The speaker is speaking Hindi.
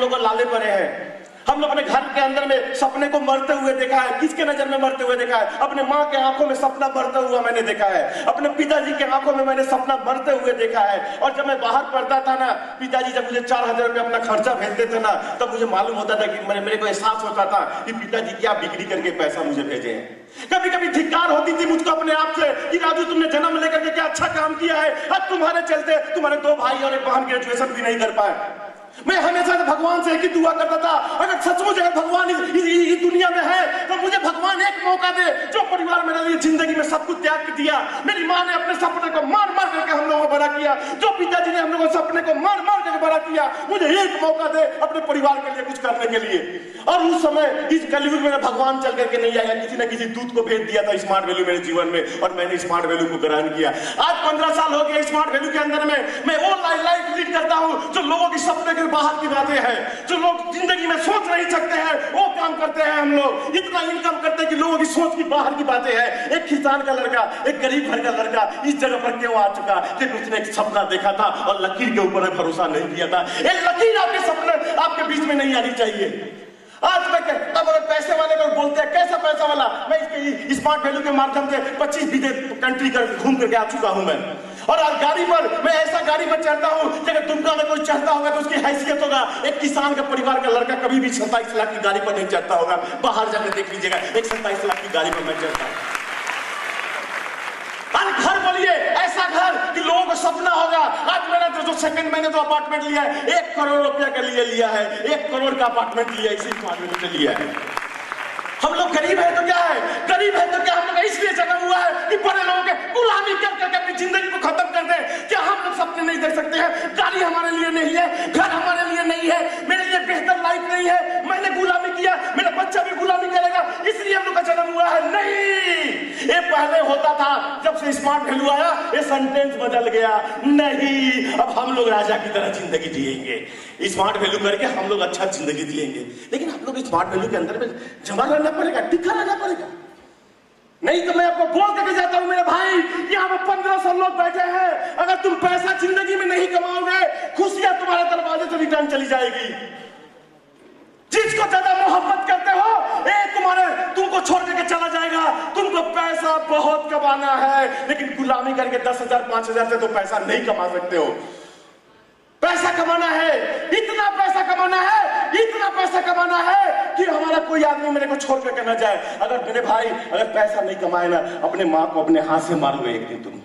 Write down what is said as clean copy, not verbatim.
लोग लाले पड़े हैं। हम लोग अपने घर के अंदर में सपने को मरते हुए देखा है। किसके नजर में मरते हुए देखा है? अपने माँ के आंखों में सपना मरता हुआ मैंने देखा है। अपने पिताजी के आंखों में मैंने सपना मरते हुए देखा है। और जब मैं बाहर पढ़ता था ना, पिताजी जब मुझे 4000 रुपये अपना खर्चा भेजते थे ना, तब मुझे मालूम होता था कि मेरे को एहसास होता था कि पिताजी क्या बिक्री करके पैसा मुझे भेजे हैं। कभी कभी धिक्कार होती थी मुझको अपने आप से कि राजू तुमने जन्म लेकर के क्या अच्छा काम किया है, अब तुम्हारे चलते तुम्हारे 2 भाई और 1 बहन ग्रेजुएशन भी नहीं कर पाए। मैं हमेशा भगवान से एक ही दुआ करता था, अगर सचमुच अगर भगवान इस दुनिया में है तो मुझे भगवान एक मौका दे। जो परिवार मेरे लिए जिंदगी में सब कुछ त्याग दिया, मेरी माँ ने अपने सपने को मार मार करके हम लोगों को बड़ा किया, जो पिताजी ने हम लोगों को सपने को मार मार करके बड़ा किया, मुझे एक मौका दे अपने परिवार के लिए कुछ करने के लिए। और उस समय इस कलयुग में भगवान चल करके नहीं आया, किसी न किसी दूत को भेज दिया था स्मार्ट वैल्यू मेरे जीवन में, और मैंने स्मार्ट वैल्यू को ग्रहण किया। आज 15 साल हो गए स्मार्ट वैल्यू के अंदर में मैं वो लाइफ लीड करता हूँ जो लोगों की सपने के बाहर की बातें हैं, जो लोग जिंदगी में सोच नहीं सकते हैं वो काम करते हैं। हम लोग इतना इनकम करते हैं कि लोगों की सोच की बाहर की बातें हैं। एक किसान का लड़का, एक गरीब घर का लड़का इस जगह पर क्यों आ चुका कि उसने एक सपना देखा था और लकीर के ऊपर भरोसा नहीं किया था। एक लकीर आपके सपने आपके बीच में नहीं आनी चाहिए। आज मैं अब अगर पैसे वाले को बोलते हैं कैसा पैसा वाला, मैं इसके स्मार्ट वैल्यू के माध्यम से 25 विदेश कंट्री घूम करके आ चुका हूं मैं। और आज गाड़ी पर मैं ऐसा गाड़ी पर चढ़ता हूं कि अगर दुमका में कोई चढ़ता होगा तो उसकी हैसियत होगा। एक किसान का परिवार का लड़का कभी भी 27 लाख की गाड़ी पर नहीं चढ़ता होगा। बाहर जाकर देख लीजिएगा, एक 27 लाख की गाड़ी पर मैं चढ़ता हूं। आज घर बोलिए ऐसा घर कि लोगों को सपना होगा। आज मैंने जो सेकंड मैंने जो अपार्टमेंट लिया है 1 करोड़ रुपया के लिए लिया है, 1 करोड़ का अपार्टमेंट लिया इसी अपार्टमेंट से लिया है। हम लोग गरीब है तो क्या है, गरीब है तो क्या हम लोग इसलिए जन्म हुआ है कि बड़े लोगों के गुलामी कर करके अपनी जिंदगी को खत्म कर दे। क्या हम लोग सपने नहीं देख सकते हैं? गाड़ी हमारे लिए नहीं है, घर हमारे लिए नहीं है, मेरे लिए बेहतर लाइफ नहीं है, मैंने गुलामी किया, मेरा बच्चा भी गुलामी करेगा इसलिए हम लोग का जन्म हुआ है? नहीं, ये पहले होता था। जब से स्मार्ट वैल्यू आया ये सेंटेंस बदल गया। नहीं, अब हम लोग राजा की तरह जिंदगी जिएंगे, स्मार्ट वैल्यू करके हम लोग अच्छा जिंदगी जिएंगे। लेकिन हम लोग स्मार्ट वैल्यू के अंदर में जमा रहना पड़ेगा, टिका रहना पड़ेगा। नहीं तो मैं आपको बोल करके जाता हूं मेरे भाई, यहाँ पे 1500 लोग बैठे हैं, अगर तुम पैसा जिंदगी में नहीं कमाओगे खुशियां तुम्हारे दरवाजे से रिटर्न चली जाएगी। जिसको ज्यादा मोहब्बत करते हो तुमको छोड़ करके चला जाएगा। तुमको पैसा बहुत कमाना है, लेकिन गुलामी करके 10,000 5,000 से तो पैसा नहीं कमा सकते हो। पैसा कमाना है, इतना पैसा कमाना है, इतना पैसा कमाना है कि हमारा कोई आदमी मेरे को छोड़ करके ना जाए। अगर मेरे भाई अगर पैसा नहीं कमाए ना, अपने माँ को अपने हाथ से मारोगे एक दिन तुम।